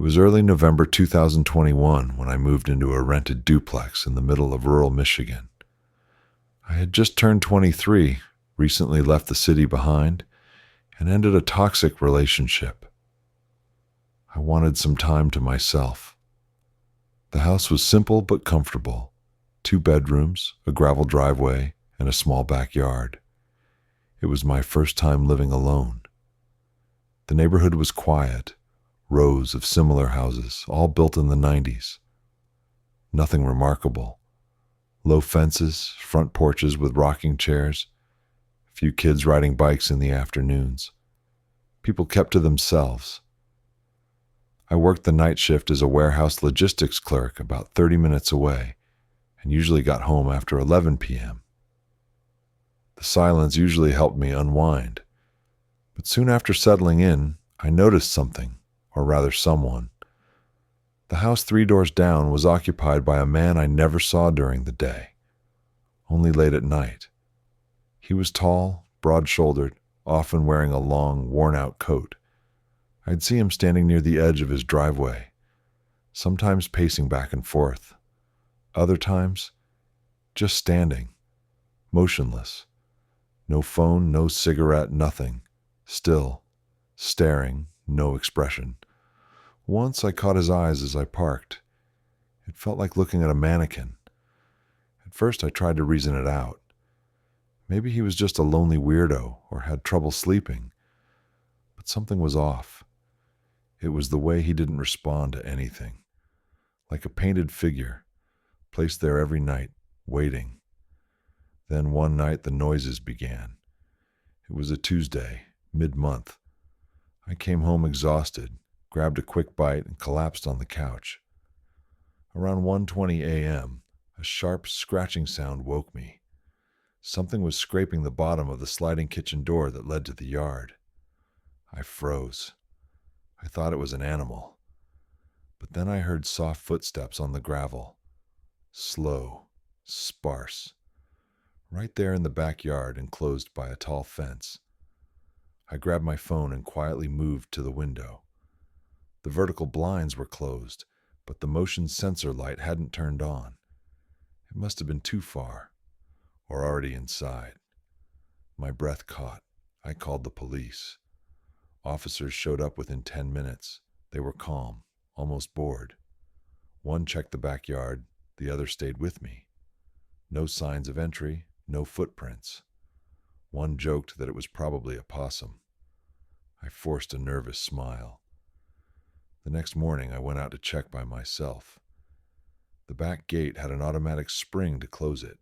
It was early November 2021 when I moved into a rented duplex in the middle of rural Michigan. I had just turned 23, recently left the city behind, and ended a toxic relationship. I wanted some time to myself. The house was simple but comfortable. 2 bedrooms, a gravel driveway, and a small backyard. It was my first time living alone. The neighborhood was quiet, rows of similar houses, all built in the 90s. Nothing remarkable. Low fences, front porches with rocking chairs, a few kids riding bikes in the afternoons. People kept to themselves. I worked the night shift as a warehouse logistics clerk about 30 minutes away, and usually got home after 11 p.m. The silence usually helped me unwind, but soon after settling in, I noticed something, or rather someone. The house 3 doors down was occupied by a man I never saw during the day, only late at night. He was tall, broad-shouldered, often wearing a long, worn-out coat. I'd see him standing near the edge of his driveway, sometimes pacing back and forth, other times just standing, motionless. No phone, no cigarette, nothing. Still, staring, no expression. Once I caught his eyes as I parked. It felt like looking at a mannequin. At first I tried to reason it out. Maybe he was just a lonely weirdo or had trouble sleeping. But something was off. It was the way he didn't respond to anything. Like a painted figure, placed there every night, waiting. Then one night the noises began. It was a Tuesday, mid-month. I came home exhausted, grabbed a quick bite, and collapsed on the couch. Around 1:20 a.m., a sharp scratching sound woke me. Something was scraping the bottom of the sliding kitchen door that led to the yard. I froze. I thought it was an animal. But then I heard soft footsteps on the gravel. Slow, sparse. Right there in the backyard, enclosed by a tall fence. I grabbed my phone and quietly moved to the window. The vertical blinds were closed, but the motion sensor light hadn't turned on. It must have been too far, or already inside. My breath caught. I called the police. Officers showed up within 10 minutes. They were calm, almost bored. One checked the backyard, the other stayed with me. No signs of entry, no footprints. One joked that it was probably a possum. I forced a nervous smile. The next morning I went out to check by myself. The back gate had an automatic spring to close it,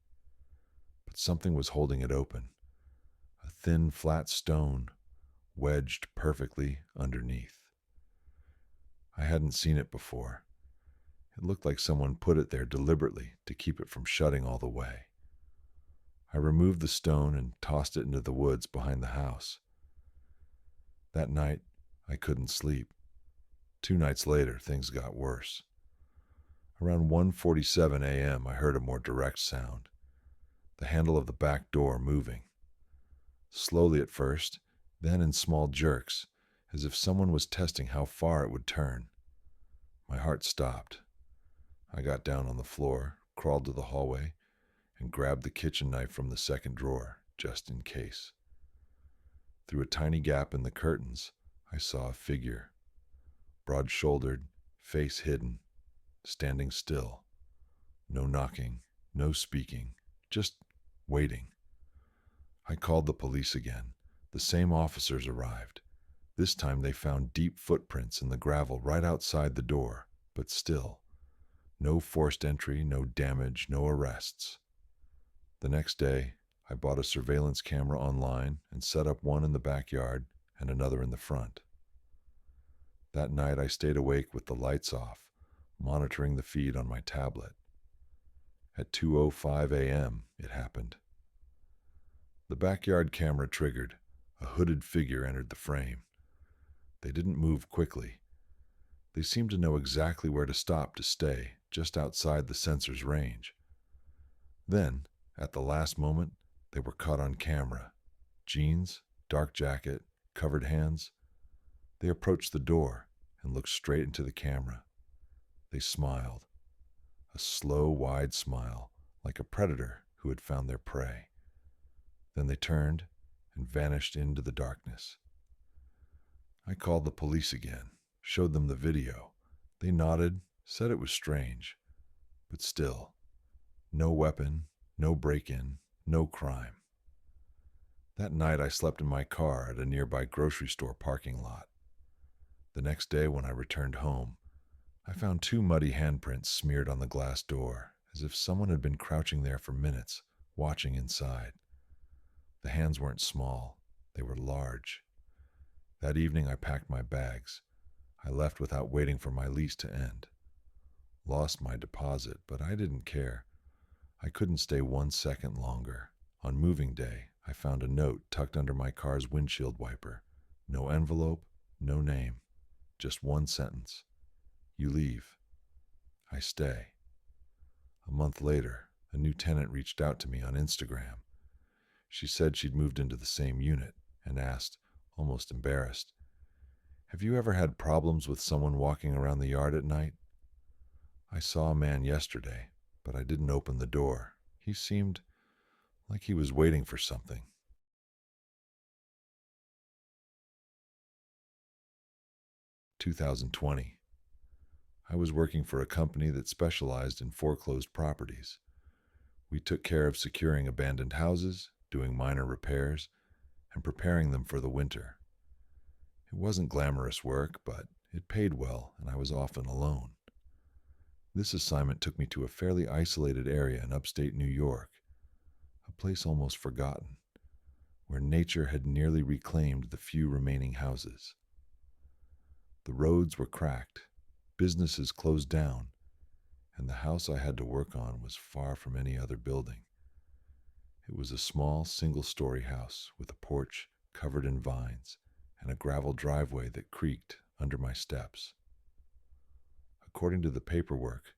but something was holding it open. A thin, flat stone, wedged perfectly underneath. I hadn't seen it before. It looked like someone put it there deliberately to keep it from shutting all the way. I removed the stone and tossed it into the woods behind the house. That night, I couldn't sleep. 2 nights later, things got worse. Around 1:47 a.m., I heard a more direct sound. The handle of the back door moving. Slowly at first, then in small jerks, as if someone was testing how far it would turn. My heart stopped. I got down on the floor, crawled to the hallway, and grabbed the kitchen knife from the second drawer, just in case. Through a tiny gap in the curtains, I saw a figure. Broad-shouldered, face hidden, standing still. No knocking, no speaking, just waiting. I called the police again. The same officers arrived. This time they found deep footprints in the gravel right outside the door, but still. No forced entry, no damage, no arrests. The next day, I bought a surveillance camera online and set up one in the backyard and another in the front. That night I stayed awake with the lights off, monitoring the feed on my tablet. At 2:05 a.m., it happened. The backyard camera triggered. A hooded figure entered the frame. They didn't move quickly. They seemed to know exactly where to stop to stay, just outside the sensor's range. Then, at the last moment, they were caught on camera. Jeans, dark jacket, covered hands. They approached the door, and looked straight into the camera. They smiled, a slow, wide smile, like a predator who had found their prey. Then they turned and vanished into the darkness. I called the police again, showed them the video. They nodded, said it was strange, but still, no weapon, no break-in, no crime. That night I slept in my car at a nearby grocery store parking lot. The next day when I returned home, I found 2 muddy handprints smeared on the glass door, as if someone had been crouching there for minutes, watching inside. The hands weren't small, they were large. That evening I packed my bags. I left without waiting for my lease to end. Lost my deposit, but I didn't care. I couldn't stay 1 second longer. On moving day, I found a note tucked under my car's windshield wiper. No envelope, no name, just 1 sentence. You leave. I stay. A month later, a new tenant reached out to me on Instagram. She said she'd moved into the same unit and asked, almost embarrassed, "Have you ever had problems with someone walking around the yard at night?" I saw a man yesterday, but I didn't open the door. He seemed like he was waiting for something. 2020. I was working for a company that specialized in foreclosed properties. We took care of securing abandoned houses, doing minor repairs, and preparing them for the winter. It wasn't glamorous work, but it paid well, and I was often alone. This assignment took me to a fairly isolated area in upstate New York, a place almost forgotten, where nature had nearly reclaimed the few remaining houses. The roads were cracked, businesses closed down, and the house I had to work on was far from any other building. It was a small, single-story house with a porch covered in vines and a gravel driveway that creaked under my steps. According to the paperwork,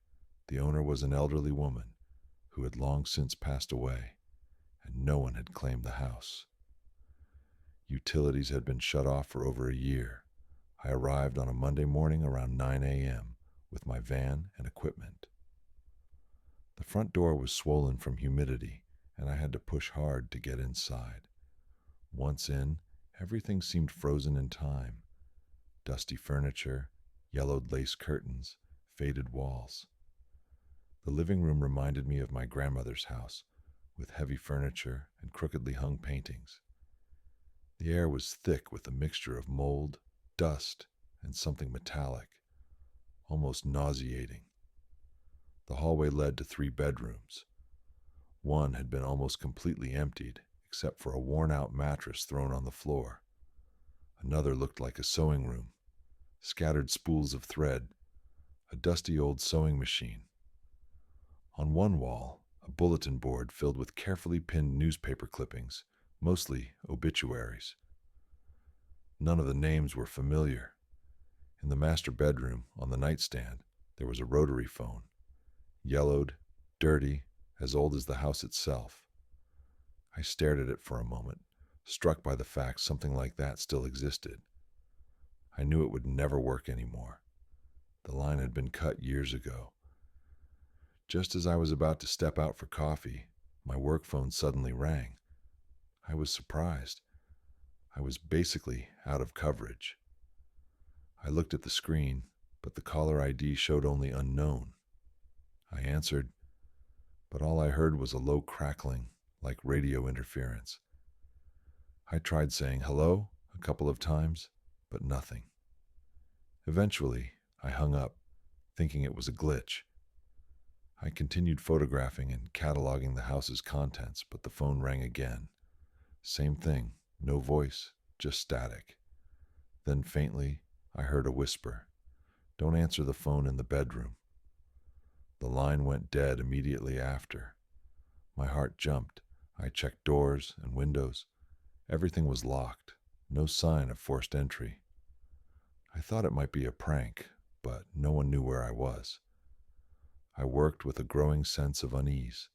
the owner was an elderly woman who had long since passed away, and no one had claimed the house. Utilities had been shut off for over a year. I arrived on a Monday morning around 9 a.m. with my van and equipment. The front door was swollen from humidity, and I had to push hard to get inside. Once in, everything seemed frozen in time. Dusty furniture, yellowed lace curtains, faded walls. The living room reminded me of my grandmother's house, with heavy furniture and crookedly hung paintings. The air was thick with a mixture of mold, dust, and something metallic, almost nauseating. The hallway led to 3 bedrooms. One had been almost completely emptied, except for a worn-out mattress thrown on the floor. Another looked like a sewing room, scattered spools of thread, a dusty old sewing machine. On one wall, a bulletin board filled with carefully pinned newspaper clippings, mostly obituaries. None of the names were familiar. In the master bedroom, on the nightstand, there was a rotary phone, yellowed, dirty, as old as the house itself. I stared at it for a moment, struck by the fact something like that still existed. I knew it would never work anymore. The line had been cut years ago. Just as I was about to step out for coffee, my work phone suddenly rang. I was surprised. I was basically out of coverage. I looked at the screen, but the caller ID showed only unknown. I answered, but all I heard was a low crackling, like radio interference. I tried saying hello a couple of times, but nothing. Eventually, I hung up, thinking it was a glitch. I continued photographing and cataloging the house's contents, but the phone rang again. Same thing, no voice, just static. Then faintly, I heard a whisper, "Don't answer the phone in the bedroom." The line went dead immediately after. My heart jumped. I checked doors and windows. Everything was locked, no sign of forced entry. I thought it might be a prank, but no one knew where I was. I worked with a growing sense of unease,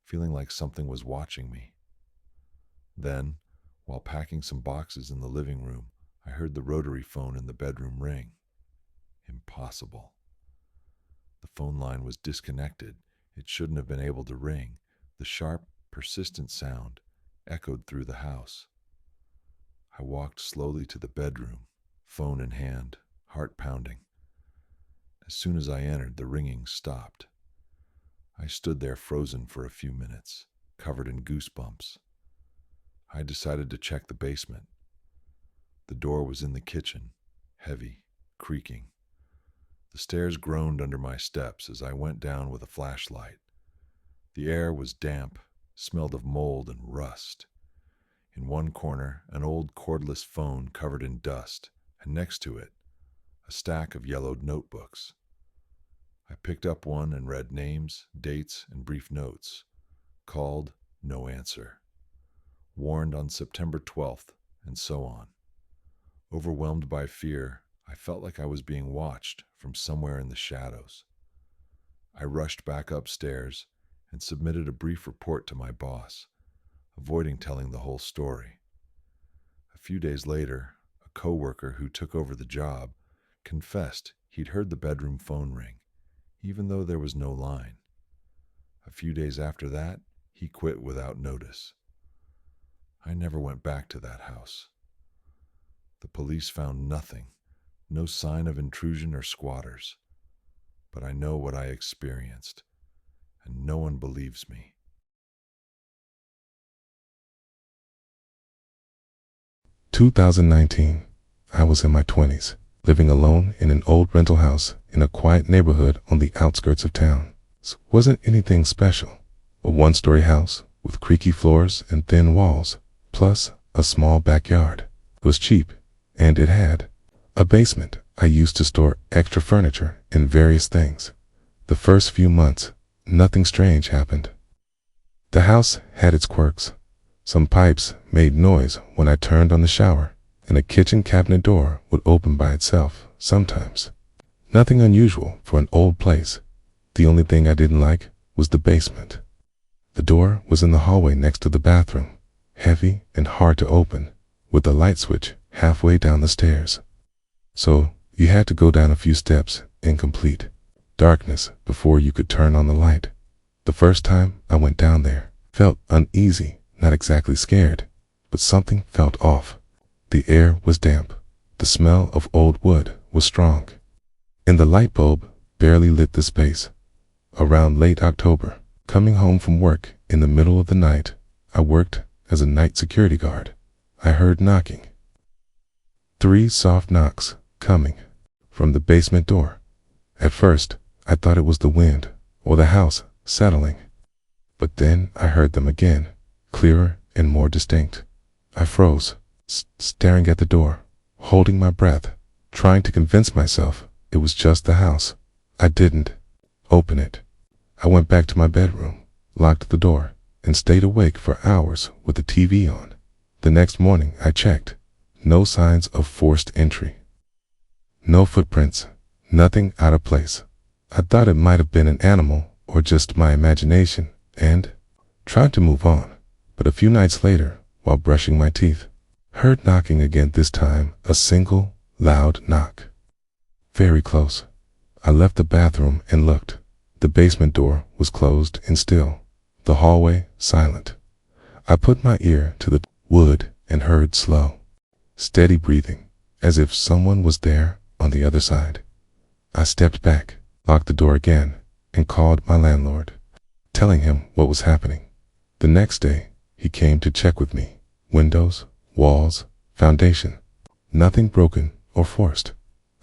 feeling like something was watching me. Then, while packing some boxes in the living room, I heard the rotary phone in the bedroom ring. Impossible. The phone line was disconnected. It shouldn't have been able to ring. The sharp, persistent sound echoed through the house. I walked slowly to the bedroom, phone in hand, heart pounding. As soon as I entered, the ringing stopped. I stood there frozen for a few minutes, covered in goosebumps. I decided to check the basement. The door was in the kitchen, heavy, creaking. The stairs groaned under my steps as I went down with a flashlight. The air was damp, smelled of mold and rust. In one corner, an old cordless phone covered in dust, and next to it, a stack of yellowed notebooks. I picked up one and read names, dates, and brief notes. Called, no answer. Warned on September 12th, and so on. Overwhelmed by fear, I felt like I was being watched from somewhere in the shadows. I rushed back upstairs and submitted a brief report to my boss, avoiding telling the whole story. A few days later, a coworker who took over the job confessed he'd heard the bedroom phone ring, even though there was no line. A few days after that, he quit without notice. I never went back to that house. The police found nothing, no sign of intrusion or squatters. But I know what I experienced, and no one believes me. "2019. I was in my 20s, living alone in an old rental house in a quiet neighborhood on the outskirts of town. It wasn't anything special. A one-story house with creaky floors and thin walls, plus a small backyard. It was cheap, and it had a basement I used to store extra furniture and various things. The first few months, nothing strange happened. The house had its quirks. Some pipes made noise when I turned on the shower, and a kitchen cabinet door would open by itself sometimes. Nothing unusual for an old place. The only thing I didn't like was the basement. The door was in the hallway next to the bathroom, heavy and hard to open, with a light switch halfway down the stairs. So you had to go down a few steps in complete darkness before you could turn on the light. The first time I went down there, felt uneasy, not exactly scared, but something felt off. The air was damp. The smell of old wood was strong, and the light bulb barely lit the space. Around late October, coming home from work in the middle of the night, I worked as a night security guard. I heard knocking. 3 soft knocks coming from the basement door. At first, I thought it was the wind or the house settling. But then I heard them again, clearer and more distinct. I froze, staring at the door, holding my breath, trying to convince myself it was just the house. I didn't open it. I went back to my bedroom, locked the door, and stayed awake for hours with the TV on. The next morning I checked. No signs of forced entry. No footprints, nothing out of place. I thought it might have been an animal or just my imagination, and tried to move on. But a few nights later, while brushing my teeth, heard knocking again, this time a single, loud knock. Very close. I left the bathroom and looked. The basement door was closed and still. The hallway silent. I put my ear to the wood and heard slow, steady breathing, as if someone was there on the other side. I stepped back, locked the door again, and called my landlord, telling him what was happening. The next day, he came to check with me. Windows, walls, foundation. Nothing broken or forced.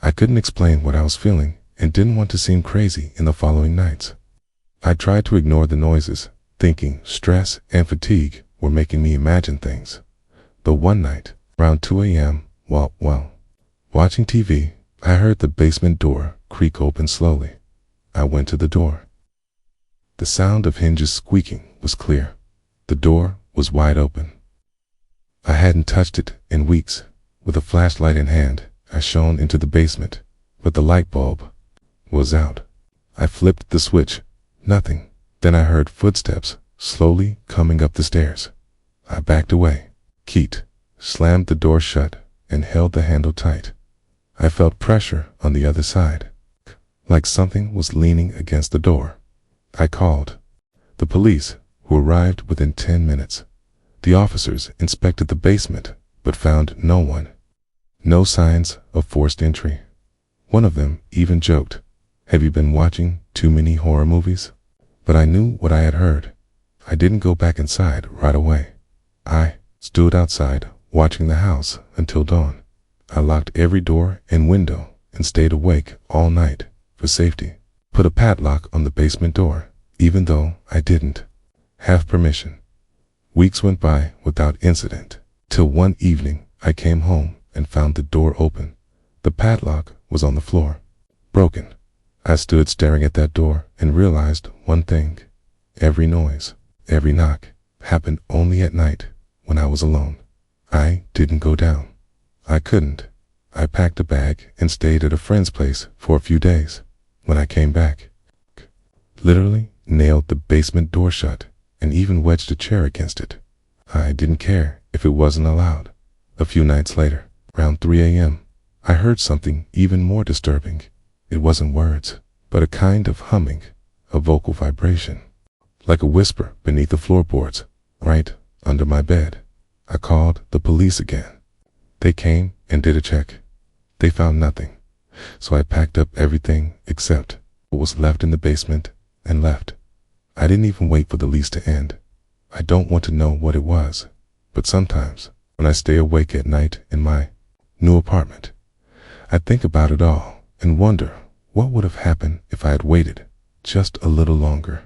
I couldn't explain what I was feeling and didn't want to seem crazy in the following nights. I tried to ignore the noises, thinking stress and fatigue were making me imagine things. But one night, around 2 a.m., while watching TV, I heard the basement door creak open slowly. I went to the door. The sound of hinges squeaking was clear. The door was wide open. I hadn't touched it in weeks. With a flashlight in hand, I shone into the basement, but the light bulb was out. I flipped the switch. Nothing. Then I heard footsteps slowly coming up the stairs. I backed away, keyed, slammed the door shut, and held the handle tight. I felt pressure on the other side, like something was leaning against the door. I called the police, who arrived within 10 minutes. The officers inspected the basement, but found no one. No signs of forced entry. One of them even joked, "Have you been watching too many horror movies?" But I knew what I had heard. I didn't go back inside right away. I stood outside watching the house until dawn. I locked every door and window and stayed awake all night for safety. Put a padlock on the basement door, even though I didn't have permission. Weeks went by without incident, till one evening I came home and found the door open. The padlock was on the floor, broken. I stood staring at that door and realized one thing. Every noise, every knock, happened only at night when I was alone. I didn't go down. I couldn't. I packed a bag and stayed at a friend's place for a few days. When I came back, literally nailed the basement door shut and even wedged a chair against it. I didn't care if it wasn't allowed. A few nights later, around 3 a.m., I heard something even more disturbing. It wasn't words, but a kind of humming, a vocal vibration, like a whisper beneath the floorboards, right under my bed. I called the police again. They came and did a check. They found nothing, so I packed up everything except what was left in the basement and left. I didn't even wait for the lease to end. I don't want to know what it was, but sometimes when I stay awake at night in my new apartment, I think about it all and wonder what would have happened if I had waited just a little longer.